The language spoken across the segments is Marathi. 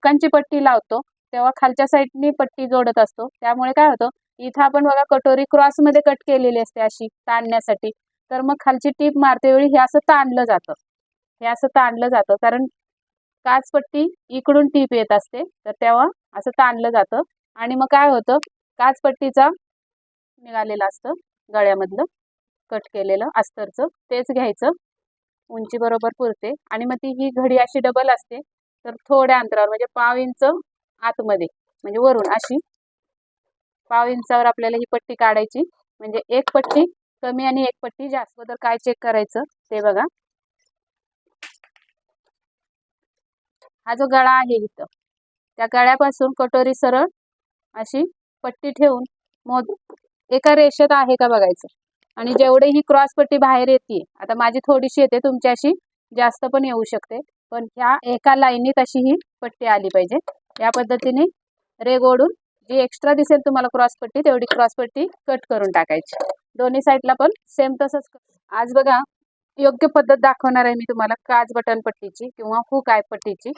हुक्कांची पट्टी लावतो तेव्हा खालच्या साईडनी पट्टी जोडत असतो, त्यामुळे काय होतं इथं आपण बघा कटोरी क्रॉसमध्ये कट केलेली असते अशी ताणण्यासाठी, तर मग खालची टीप मारते वेळी हे असं ताणलं जातं, हे असं ताणलं जातं कारण काचपट्टी इकडून टीप येत असते, तर तेव्हा असं ताणलं जातं आणि मग काय होतं काचपट्टीचा निघालेलं असतं गळ्यामधलं कट केलेलं अस्तरचं तेच घ्यायचं, उंची बरोबर पुरते आणि मग ती ही घडी अशी डबल असते, तर थोड्या अंतरावर म्हणजे पाव इंच आतमध्ये म्हणजे वरून अशी पाव इंचावर आपल्याला ही पट्टी काढायची, म्हणजे एक पट्टी कमी आणि एक पट्टी जास्त. तर काय चेक करायचं ते बघा, हा जो गळा आहे इथं त्या गळ्यापासून कटोरी सरळ अशी पट्टी ठेवून मोज एका रेषेत आहे का बघायचं आणि जेवढे ही क्रॉस पट्टी बाहेर येते, आता माझी थोडीशी येते तुमची अशी जास्त पण येऊ शकते, पण ह्या एका लाईनीत अशी ही पट्टी आली पाहिजे. या पद्धतीने रेग ओढून जी एक्स्ट्रा दिसेल तुम्हाला क्रॉस पट्टी तेवढी क्रॉस पट्टी कट करून टाकायची. दोन्ही साईडला पण सेम तसंच. आज बघा योग्य पद्धत दाखवणार आहे मी तुम्हाला काच बटन पट्टीची किंवा हुक आय पट्टीची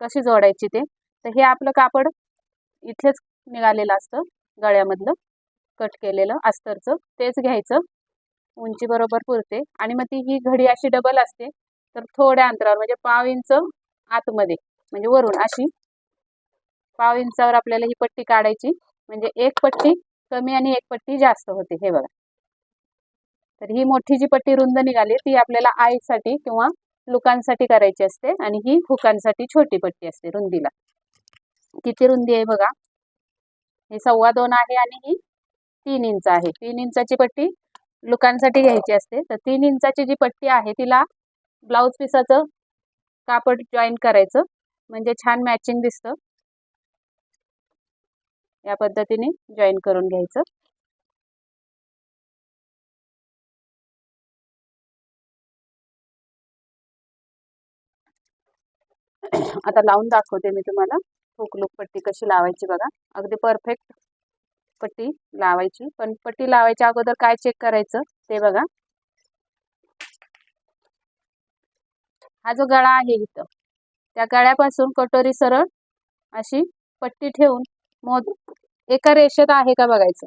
कशी जोडायची ते. तर हे आपलं कापड इथेच निघालेलं असतं गळ्यामधलं कट केलेलं अस्तरचं तेच घ्यायचं, उंची बरोबर पुरते आणि मग ती ही घडी अशी डबल असते, तर थोड्या अंतरावर म्हणजे पाव इंच आतमध्ये म्हणजे वरून अशी पाव इंचावर आपल्याला ही पट्टी काढायची, म्हणजे एक पट्टी कमी आणि एक पट्टी जास्त होते. हे बघा, तर ही मोठी जी पट्टी रुंद निघाली ती आपल्याला आईसाठी किंवा लुकांसाठी करायची असते आणि ही हुकांसाठी छोटी पट्टी असते रुंदीला. किती रुंदी आहे बघा, हे 2.25 आहे आणि ही 3 इंच आहे. 3 इंचाची पट्टी लुकांसाठी घ्यायची असते, तर 3 इंचाची जी पट्टी आहे तिला ब्लाऊज पिसाचं कापड जॉईन करायचं म्हणजे छान मॅचिंग दिसतं. या पद्धतीने जॉईन करून घ्यायचं. आता लावून दाखवते मी तुम्हाला हुक लूक पट्टी कशी लावायची बघा, अगदी परफेक्ट पट्टी लावायची. पण पट्टी लावायच्या अगोदर काय चेक करायचं ते बघा, हा जो गळा आहे इथं त्या गळ्यापासून कटोरी सरळ अशी पट्टी ठेवून मोज एका रेषेत आहे का बघायचं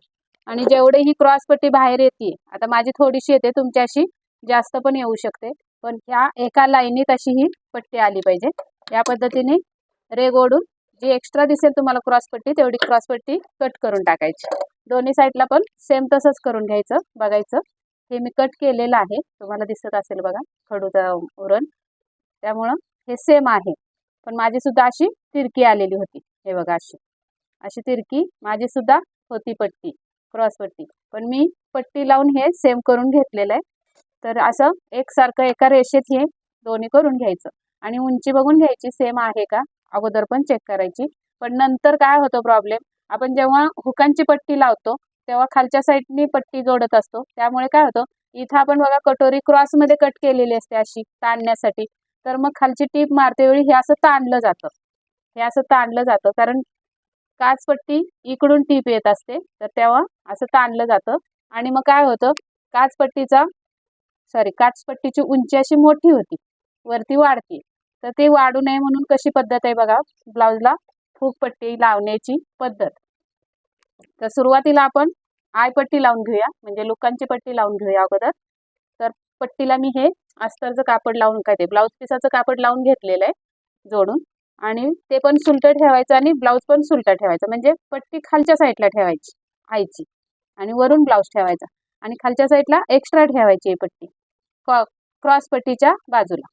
आणि जेवढे ही क्रॉस पट्टी बाहेर येते, आता माझी थोडीशी येते तुमची अशी जास्त पण येऊ शकते, पण ह्या एका लाईनीत अशी ही पट्टी आली पाहिजे. या पद्धतीने रेग ओढून जी एक्स्ट्रा दिसेल तुम्हाला क्रॉस पट्टी तेवढी क्रॉस पट्टी कट करून टाकायची. दोन्ही साईडला पण सेम तसंच करून घ्यायचं. बघायचं हे मी कट केलेलं आहे, तुम्हाला दिसत असेल बघा खडूचा उरण, त्यामुळं हे सेम आहे. पण माझी सुद्धा अशी तिरकी आलेली होती, हे बघा अशी अशी तिरकी माझी सुद्धा होती पट्टी क्रॉस पट्टी, पण मी पट्टी लावून हे सेम करून घेतलेलं आहे. तर असं एकसारखं एका रेषेत हे दोन्ही करून घ्यायचं आणि उंची बघून घ्यायची सेम आहे का अगोदर पण चेक करायची. पण नंतर काय होतं प्रॉब्लेम, आपण जेव्हा हुकांची पट्टी लावतो तेव्हा खालच्या साईडनी पट्टी जोडत असतो, त्यामुळे काय होतं इथं आपण बघा कटोरी क्रॉसमध्ये कट केलेली असते अशी ताणण्यासाठी, तर मग खालची टीप मारते वेळी हे असं ताणलं जातं, हे असं ताणलं जातं कारण काचपट्टी इकडून टीप येत असते, तर तेव्हा असं ताणलं जातं आणि मग काय होतं काचपट्टीची उंची अशी मोठी होती वरती वाढते, तर ते वाढू नये म्हणून कशी पद्धत आहे बघा ब्लाऊजला हुक पट्टी लावण्याची पद्धत. तर सुरुवातीला आपण आय पट्टी लावून घेऊया, म्हणजे लुकांची पट्टी लावून घेऊया अगोदर. तर पट्टीला मी हे अस्तरचं कापड लावून काय ते ब्लाऊज पिसाचं कापड लावून घेतलेलं आहे जोडून, आणि ते पण सुलटं ठेवायचं आणि ब्लाऊज पण सुलटा ठेवायचा, म्हणजे पट्टी खालच्या साईडला ठेवायची आईची आणि वरून ब्लाऊज ठेवायचा आणि खालच्या साईडला एक्स्ट्रा ठेवायची ही पट्टी क्रॉस पट्टीच्या बाजूला.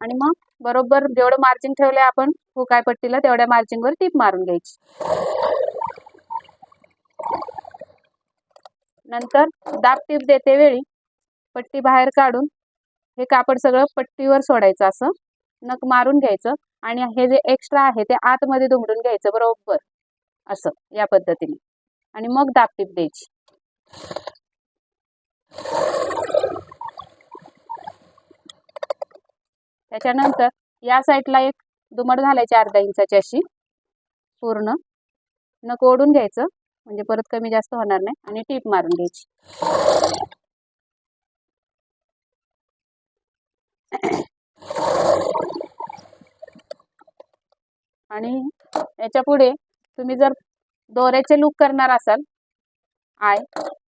आणि मग बरोबर जेवढं मार्जिन ठेवलंय आपण हुकाय पट्टीला तेवढ्या मार्जिनवर टीप मारून घ्यायची. नंतर दाब टीप देते वेळी पट्टी बाहेर काढून हे कापड सगळं पट्टीवर सोडायचं, असं नख मारून घ्यायचं आणि हे जे एक्स्ट्रा आहे ते आतमध्ये दुमडून घ्यायचं बरोबर असं या पद्धतीने आणि मग दाब टीप द्यायची. त्याच्यानंतर या साईडला एक दुमड घालायची अर्धा इंचाची अशी पूर्ण, नख ओढून घ्यायचं म्हणजे परत कमी जास्त होणार नाही आणि टीप मारून घ्यायची. आणि याच्या पुढे तुम्ही जर दोऱ्याचे लूक करणार असाल आय,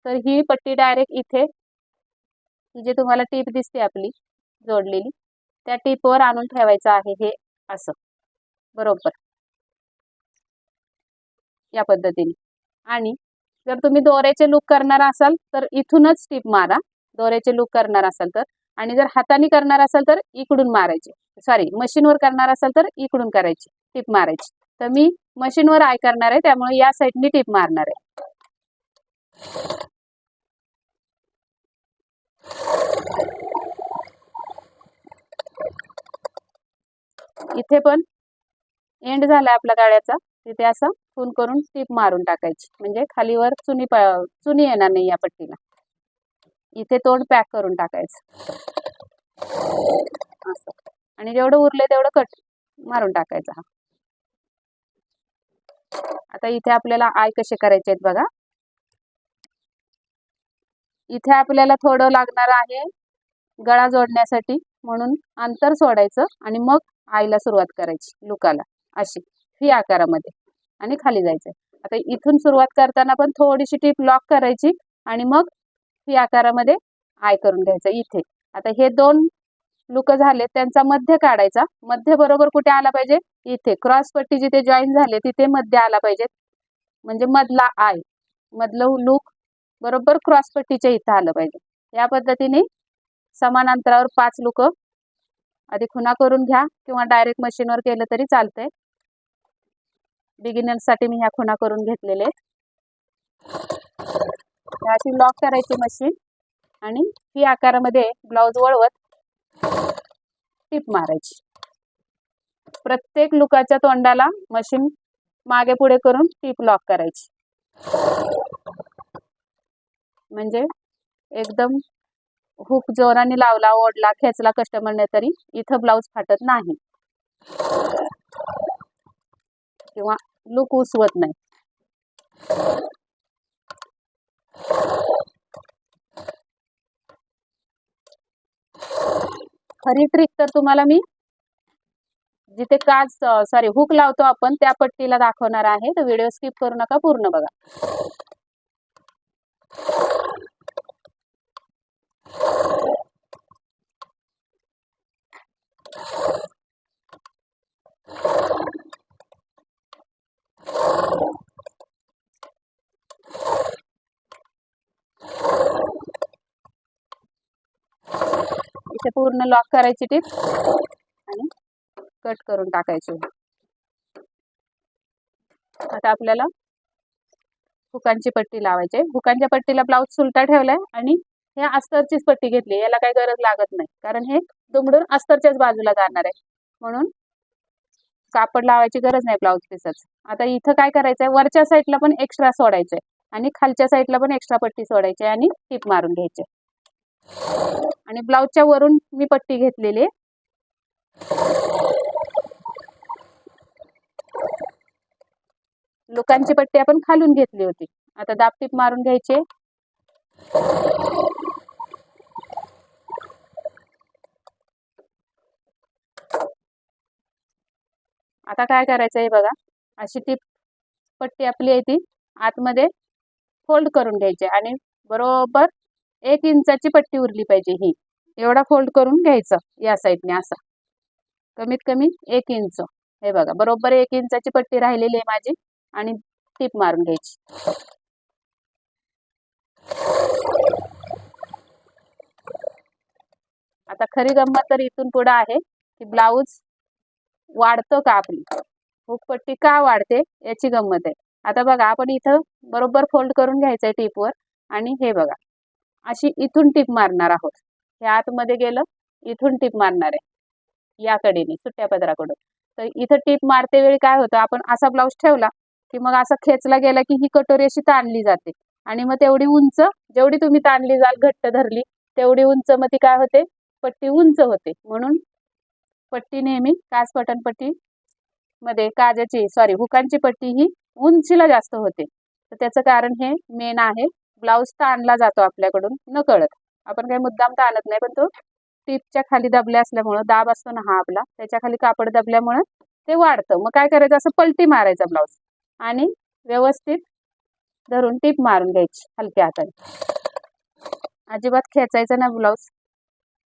तर ही पट्टी डायरेक्ट इथे ही जे तुम्हाला टीप दिसते आपली जोडलेली त्या टीपवर आणून ठेवायचं आहे, हे असं बरोबर या पद्धतीने. आणि जर तुम्ही दोऱ्याचे लूक करणार असाल तर इथूनच टीप मारा, दोऱ्याचे लूक करणार असाल तर. आणि जर हाताने करणार असाल तर इकडून मारायचे, सॉरी मशीनवर करणार असाल तर इकडून करायची, टीप मारायची. तर मी मशीनवर आय करणार आहे, त्यामुळे या साईडनी टीप मारणार आहे. इथे पण एंड झाला आपल्या गाड्याचा, तिथे असं खून करून टीप मारून टाकायची, म्हणजे खालीवर चुनी येणार नाही या पट्टीला. इथे तोंड पॅक करून टाकायचं असं, आणि जेवढं उरले तेवढं कट मारून टाकायचं. हा आता इथे आपल्याला आय कसे करायचे आहेत बघा. इथे आपल्याला थोडं लागणार आहे गळा जोडण्यासाठी, म्हणून अंतर सोडायचं आणि मग आईला सुरुवात करायची लुकाला, अशी व्ही आकारामध्ये, आणि खाली जायचं. आता इथून सुरुवात करताना पण थोडीशी टीप लॉक करायची आणि मग व्ही आकारामध्ये आय करून घ्यायचं इथे. आता हे दोन लुक झाले, त्यांचा मध्य काढायचा. मध्य बरोबर कुठे आला पाहिजे, इथे क्रॉस पट्टी जिथे जॉईन झाले तिथे मध्य आला पाहिजे, म्हणजे मधला आय, मधलं लूक बरोबर क्रॉस पट्टीच्या इथं आलं पाहिजे. या पद्धतीने समान अंतरावर 5 लुक आधी खुणा करून घ्या, किंवा डायरेक्ट मशीनवर केलं तरी चालतंय. बिगिनर्ससाठी मी ह्या खुणा करून घेतलेले. अशी लॉक करायची मशीन आणि ही आकारामध्ये ब्लाउज वळवत टीप मारायची. प्रत्येक लुकाच्या तोंडाला मशीन मागे पुढे करून टीप लॉक करायची, म्हणजे एकदम हुक जोराने लावला, ओढला, खेचला कस्टमरने तरी इथं ब्लाउज फाटत नाही किंवा लुक उसवत नाही. खरी ट्रिक तर तुम्हाला मी जिथे काच सॉरी हुक लावतो आपण त्या पट्टीला दाखवणार आहे, तर व्हिडिओ स्किप करू नका, पूर्ण बघा. इथे पूर्ण लॉक करायची टीप आणि कट करून टाकायची. आता आपल्याला हुकांची पट्टी लावायची. हुकांच्या पट्टीला ब्लाउज सुलटा ठेवलाय आणि हे अस्तरचीच पट्टी घेतली, याला काही गरज लागत नाही, कारण हे दुमडून अस्तरच्याच बाजूला जाणार आहे, म्हणून कापड लावायची गरज नाही ब्लाउज पीसच. आता इथं काय करायचंय, वरच्या साईडला पण एक्स्ट्रा सोडायचंय आणि खालच्या साईडला पण एक्स्ट्रा पट्टी सोडायची आणि टीप मारून घ्यायची. आणि ब्लाउजच्या वरून मी पट्टी घेतलेली. लुकांची पट्टी आपण खालून घेतली होती. आता दाब टीप मारून घ्यायचे. आता काय करायचं आहे बघा, अशी टीप पट्टी आपली आहे ती आतमध्ये फोल्ड करून घ्यायची आणि बरोबर 1 इंचाची पट्टी उरली पाहिजे, ही एवढा फोल्ड करून घ्यायचं या साईडने, असं कमीत कमी 1 इंच. हे बघा बरोबर 1 इंचाची पट्टी राहिलेली आहे माझी, आणि टीप मारून घ्यायची. आता खरी गंमत तर इथून पुढे आहे की ब्लाऊज वाढतो का, आपली हुकपट्टी का वाढते याची गंमत आहे. आता बघा आपण इथं बरोबर फोल्ड करून घ्यायचंय टीपवर, आणि हे बघा अशी इथून टीप मारणार आहोत. हे आतमध्ये गेलं, इथून टीप मारणार आहे या कडेने सुट्ट्या पदराकडून. तर इथं टीप मारते वेळी काय होतं, आपण असा ब्लाऊज ठेवला की मग असा खेचला गेला की ही कटोरी अशी ताणली जाते, आणि मग तेवढी उंच जेवढी तुम्ही ताणली जाल, घट्ट धरली तेवढी उंच, मग ती काय होते, पट्टी उंच होते. म्हणून पट्टी नेहमी काच पटन पट्टी मध्ये काजाची सॉरी हुकांची पट्टी ही उंचीला जास्त होते. तर त्याचं कारण हे मेन आहे, ब्लाऊज ताणला जातो आपल्याकडून न कळत. आपण काही मुद्दाम ताणत नाही, पण तो टीपच्या खाली दबल्या असल्यामुळं, दाब असतो ना हा आपला, त्याच्या खाली कापड दबल्यामुळं ते वाढतं. मग काय करायचं, असं पलटी मारायचा ब्लाऊज आणि व्यवस्थित धरून टीप मारून घ्यायची हलक्या हाताने. अजिबात खेचायचं ना ब्लाऊज,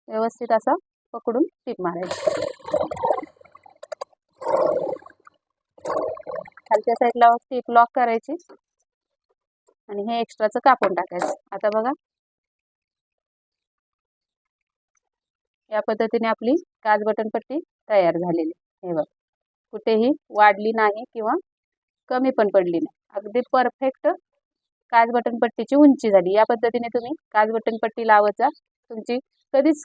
व्यवस्थित असा पकडून टीप मारायची. खालच्या साईडला टीप लॉक करायची आणि हे एक्स्ट्राचं कापून टाकायचं. आता बघा, या पद्धतीने आपली काज बटन पट्टी तयार झालेली. हे बघा, कुठेही वाढली नाही किंवा कमी पण पडली नाही. अगदी परफेक्ट काज बटन पट्टीची उंची झाली. या पद्धतीने तुम्ही काज बटन पट्टी लावत जा. तुमची कधीच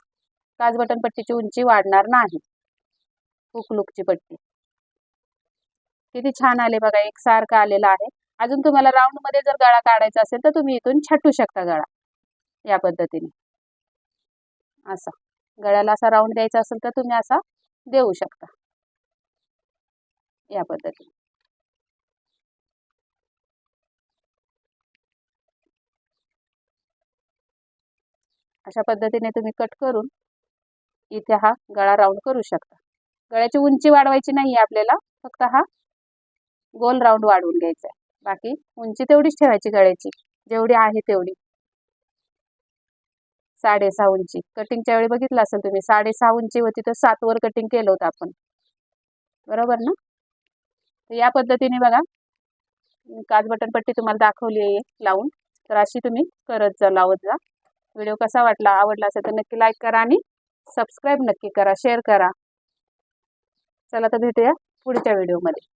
काज बटन पट्टीची उंची वाढणार नाही. हुक लुकची पट्टी किती छान आले बघा, एकसारखा आलेला आहे. अजून तुम्हाला राऊंड मध्ये जर गळा काढायचा असेल तर तुम्ही इथून छटू शकता गळा या पद्धतीने. असा गळ्याला असा राऊंड द्यायचा असेल तर तुम्ही असा देऊ शकता या पद्धतीने. अशा पद्धतीने तुम्ही कट करून इथे हा गळा राऊंड करू शकता. गळ्याची उंची वाढवायची नाही आपल्याला, फक्त हा गोल राऊंड वाढवून घ्यायचा आहे. बाकी उंची तेवढीच ठेवायची गळ्याची, जेवढी आहे तेवढी. 6.5 उंची कटिंगच्या वेळी बघितलं असेल तुम्ही, 6.5 उंची होती तर 7 वर कटिंग केलं होतं आपण, बरोबर ना. तर या पद्धतीने बघा, काज बटन पट्टी तुम्हाला दाखवली आहे लावून. तर अशी तुम्ही करत जा, लावत जा. व्हिडिओ कसा वाटला, आवडला असेल तर नक्की लाईक करा आणि सबस्क्राईब नक्की करा, शेअर करा. चला तर भेटूया पुढच्या व्हिडिओमध्ये.